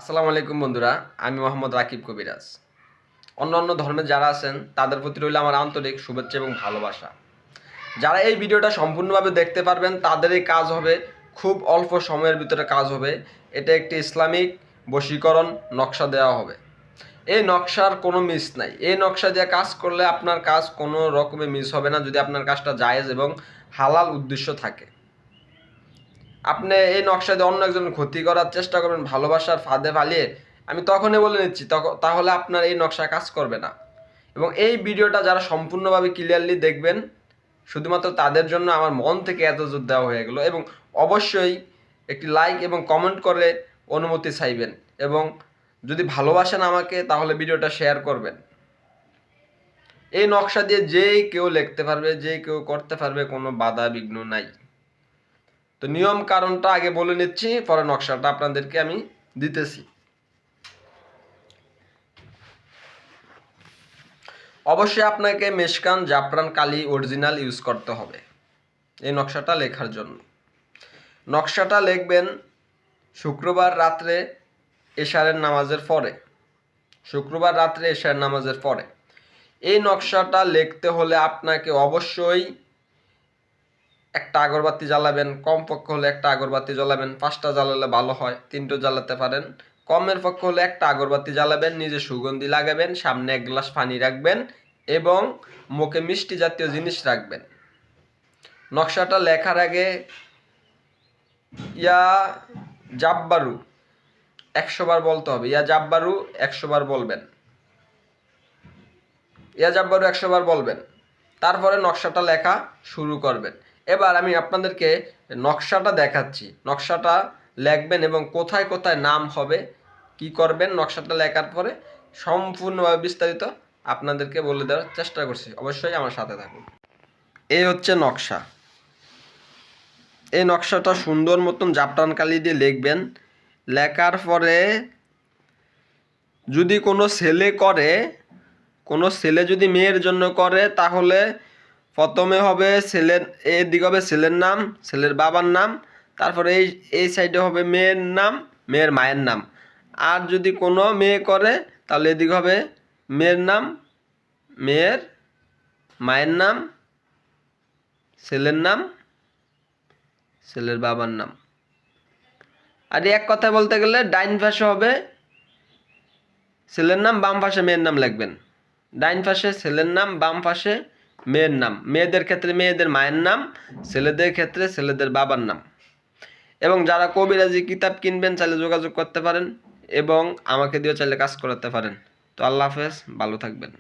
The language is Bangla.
আসসালামু আলাইকুম বন্ধুরা, আমি মোহাম্মদ রাকিব কবিরাজ। অন্যান্য ধর্মের যারা আছেন তাদের প্রতি রইল আমার আন্তরিক শুভেচ্ছা এবং ভালোবাসা। যারা এই ভিডিওটা সম্পূর্ণভাবে দেখতে পারবেন তাদের এই কাজ হবে খুব অল্প সময়ের ভিতরে কাজ হবে। এটা একটি ইসলামিক বশীকরণ নকশা দেওয়া হবে। এই নকশার কোনো মিস নাই। এই নকশা দিয়ে কাজ করলে আপনার কাজ কোনো রকমে মিস হবে না, যদি আপনার কাজটা জায়েজ এবং হালাল উদ্দেশ্য থাকে। আপনি এই নকশা দিয়ে অন্য একজনের ক্ষতি করার চেষ্টা করবেন ভালোবাসার ফাঁদে ফালিয়ে, আমি তখনই বলে নিচ্ছি তাহলে আপনার এই নকশা কাজ করবে না। এবং এই ভিডিওটা যারা সম্পূর্ণভাবে ক্লিয়ারলি দেখবেন, শুধুমাত্র তাদের জন্য আমার মন থেকে এত জোর দেওয়া হয়ে গেলো। এবং অবশ্যই একটি লাইক এবং কমেন্ট করে অনুমতি চাইবেন, এবং যদি ভালোবাসেন আমাকে তাহলে ভিডিওটা শেয়ার করবেন। এই নকশা দিয়ে যে কেউ লিখতে পারবে, যে কেউ করতে পারবে, কোনো বাধা বিঘ্ন নাই। তো নিয়ম কারণটা আগে বলে নিচ্ছি, পরে নকশাটা আপনাদেরকে আমি দিতেছি। অবশ্যই আপনাকে মেশকান জাফরান কালি অরিজিনাল ইউজ করতে হবে এই নকশাটা লেখার জন্য। নকশাটা লিখবেন শুক্রবার রাত্রে এশারের নামাজের পরে। শুক্রবার রাত্রে এশারের নামাজের পরে এই নকশাটা লিখতে হলে আপনাকে অবশ্যই একটা আগরবাতি জ্বালাবেন, কমপক্ষে হলে একটা আগরবাতি জ্বালাবেন। 5টা জ্বালালে ভালো হয়, 3টা জ্বালাতে পারেন। কমের পক্ষে হলে একটা আগরবাতি জ্বালাবেন, নিজে সুগন্ধি লাগাবেন, সামনে 1 গ্লাস পানি রাখবেন এবং মুখে মিষ্টি জাতীয় জিনিস রাখবেন। নকশাটা লেখার আগে ইয়া জাব্বারু 100 বার বলতে হবে। ইয়া জাব্বারু 100 বার বলবেন। ইয়া জাব্বারু 100 বার বলবেন। তারপরে নকশাটা লেখা শুরু করবেন। এবার আমি আপনাদেরকে নকশাটা দেখাচ্ছি। নকশাটা লিখবেন এবং কোথায় কোথায় নাম হবে, কি করবেন নকশাটা লেখার পরে সম্পূর্ণভাবে বিস্তারিত আপনাদেরকে বলে দেওয়ার চেষ্টা করছি। অবশ্যই আমার সাথে থাকুন। এই হচ্ছে নকশা। এই নকশাটা সুন্দর মতন জাফরান কালি দিয়ে লিখবেন। লেখার পরে যদি কোনো ছেলে যদি মেয়ের জন্য করে, তাহলে প্রথমে হবে ছেলের, এদিকে হবে ছেলের নাম, ছেলের বাবার নাম, তারপরে এই সাইডে হবে মেয়ের নাম, মেয়ের মায়ের নাম। আর যদি কোনো মেয়ে করে তাহলে এদিকে হবে মেয়ের নাম, মেয়ের মায়ের নাম, ছেলের নাম, ছেলের বাবার নাম। আর এক কথায় বলতে গেলে ডাইন পাশে হবে ছেলের নাম, বাম পাশে মেয়ের নাম লিখবেন। ডাইন পাশে ছেলের নাম, বাম পাশে মেয়ের নাম। মেয়েদের ক্ষেত্রে মেয়েদের মায়ের নাম, ছেলেদের ক্ষেত্রে ছেলেদের বাবার নাম। এবং যারা কবিরাজি কিতাব কিনবেন চাইলে যোগাযোগ করতে পারেন এবং আমাকে দিয়েও চাইলে কাজ করাতে পারেন। তো আল্লাহ হাফেজ, ভালো থাকবেন।